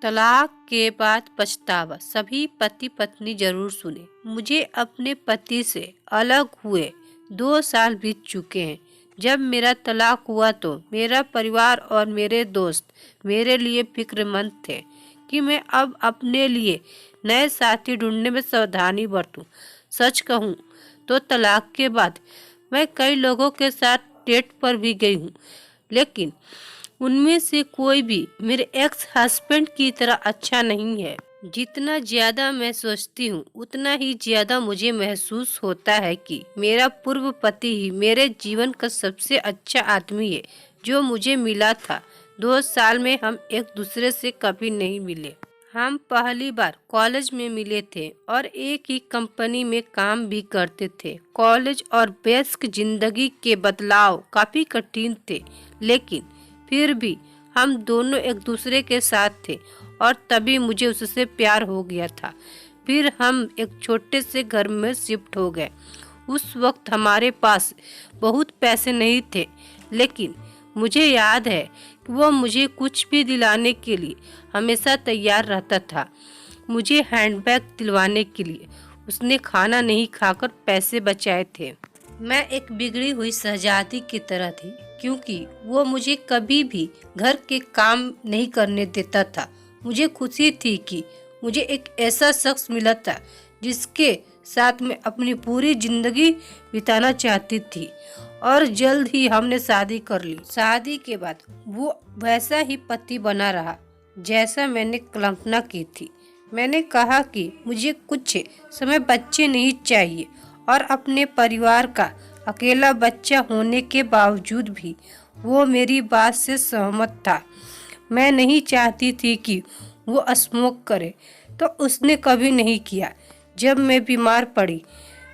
तलाक के बाद पछतावा सभी पति पत्नी जरूर सुने। मुझे अपने पति से अलग हुए 2 साल बीत चुके हैं। जब मेरा तलाक हुआ तो मेरा परिवार और मेरे दोस्त मेरे लिए फिक्रमंद थे कि मैं अब अपने लिए नए साथी ढूंढने में सावधानी बरतूं। सच कहूं तो तलाक के बाद मैं कई लोगों के साथ डेट पर भी गई हूं, लेकिन उनमें से कोई भी मेरे एक्स हस्बैंड की तरह अच्छा नहीं है। जितना ज्यादा मैं सोचती हूँ उतना ही ज्यादा मुझे महसूस होता है कि मेरा पूर्व पति ही मेरे जीवन का सबसे अच्छा आदमी है जो मुझे मिला था। 2 साल में हम एक दूसरे से कभी नहीं मिले। हम पहली बार कॉलेज में मिले थे और एक ही कंपनी में काम भी करते थे। कॉलेज और व्यस्क जिंदगी के बदलाव काफी कठिन थे, लेकिन फिर भी हम दोनों एक दूसरे के साथ थे और तभी मुझे उससे प्यार हो गया था। फिर हम एक छोटे से घर में शिफ्ट हो गए। उस वक्त हमारे पास बहुत पैसे नहीं थे, लेकिन मुझे याद है कि वो मुझे कुछ भी दिलाने के लिए हमेशा तैयार रहता था। मुझे हैंडबैग दिलवाने के लिए उसने खाना नहीं खाकर पैसे बचाए थे। मैं एक बिगड़ी हुई शहजादी की तरह थी, क्योंकि वो मुझे कभी भी घर के काम नहीं करने देता था। मुझे खुशी थी कि मुझे एक ऐसा शख्स मिला था जिसके साथ मैं अपनी पूरी जिंदगी बिताना चाहती थी, और जल्द ही हमने शादी कर ली। शादी के बाद वो वैसा ही पति बना रहा जैसा मैंने कल्पना की थी। मैंने कहा कि मुझे कुछ समय बच्चे नहीं चाहिए, और अपने परिवार का अकेला बच्चा होने के बावजूद भी वो मेरी बात से सहमत था। मैं नहीं चाहती थी कि वो स्मोक करे, तो उसने कभी नहीं किया। जब मैं बीमार पड़ी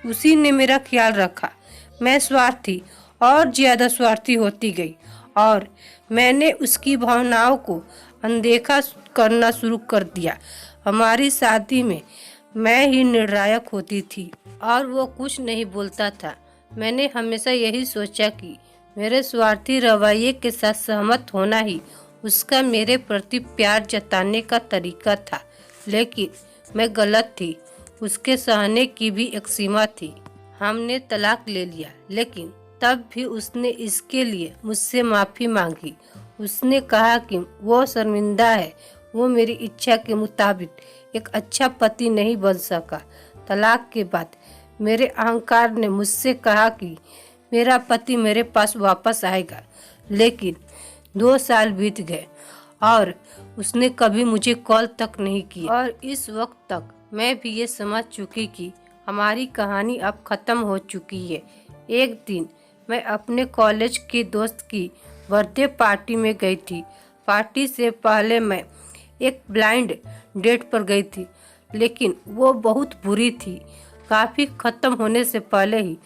उसी ने मेरा ख्याल रखा। मैं स्वार्थी और ज़्यादा स्वार्थी होती गई और मैंने उसकी भावनाओं को अनदेखा करना शुरू कर दिया। हमारी शादी में मैं ही निर्णायक होती थी और वो कुछ नहीं बोलता था। मैंने हमेशा यही सोचा कि मेरे स्वार्थी रवैये के साथ सहमत होना ही उसका मेरे प्रति प्यार जताने का तरीका था, लेकिन मैं गलत थी। उसके सहने की भी एक सीमा थी। हमने तलाक ले लिया, लेकिन तब भी उसने इसके लिए मुझसे माफ़ी मांगी। उसने कहा कि वो शर्मिंदा है, वो मेरी इच्छा के मुताबिक एक अच्छा पति नहीं बन सका। तलाक के बाद मेरे अहंकार ने मुझसे कहा कि मेरा पति मेरे पास वापस आएगा, लेकिन 2 साल बीत गए और उसने कभी मुझे कॉल तक नहीं किया। और इस वक्त तक मैं भी ये समझ चुकी कि हमारी कहानी अब ख़त्म हो चुकी है। एक दिन मैं अपने कॉलेज के दोस्त की बर्थडे पार्टी में गई थी। पार्टी से पहले मैं एक ब्लाइंड डेट पर गई थी, लेकिन वो बहुत बुरी थी। काफ़ी ख़त्म होने से पहले ही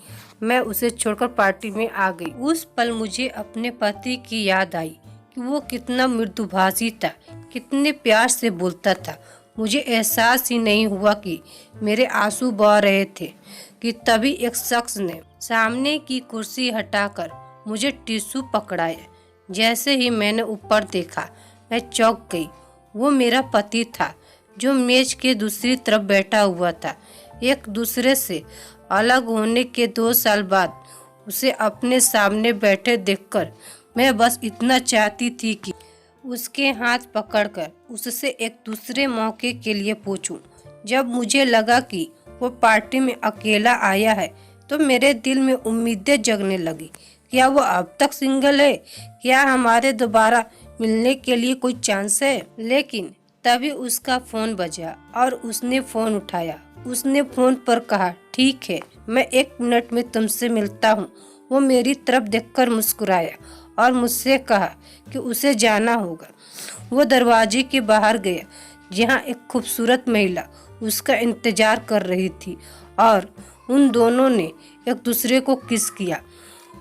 मैं उसे छोड़कर पार्टी में आ गई। उस पल मुझे अपने पति की याद आई कि वो कितना मृदुभाषी था, कितने प्यार से बोलता था। मुझे एहसास ही नहीं हुआ कि मेरे आंसू बह रहे थे कि तभी एक शख्स ने सामने की कुर्सी हटाकर मुझे टिश्यू पकड़ाया। जैसे ही मैंने ऊपर देखा मैं चौंक गई। वो मेरा पति था जो मेज के दूसरी तरफ बैठा हुआ था। एक दूसरे से अलग होने के 2 साल बाद उसे अपने सामने बैठे देखकर मैं बस इतना चाहती थी कि उसके हाथ पकड़कर उससे एक दूसरे मौके के लिए पूछूं। जब मुझे लगा कि वो पार्टी में अकेला आया है तो मेरे दिल में उम्मीदें जगने लगी। क्या वो अब तक सिंगल है? क्या हमारे दोबारा मिलने के लिए कोई चांस है? लेकिन तभी उसका फ़ोन बजा और उसने फ़ोन उठाया। उसने फ़ोन पर कहा, ठीक है, मैं 1 मिनट में तुमसे मिलता हूँ। वो मेरी तरफ देखकर मुस्कुराया और मुझसे कहा कि उसे जाना होगा। वो दरवाजे के बाहर गया, जहाँ एक खूबसूरत महिला उसका इंतजार कर रही थी, और उन दोनों ने एक दूसरे को किस किया।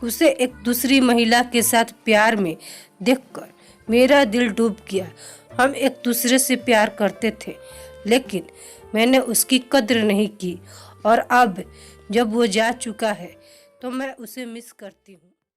उसे एक दूसरी महिला के साथ प्यार में देखकर मेरा दिल डूब गया। हम एक दूसरे से प्यार करते थे, लेकिन मैंने उसकी कद्र नहीं की, और अब जब वो जा चुका है तो मैं उसे मिस करती हूँ।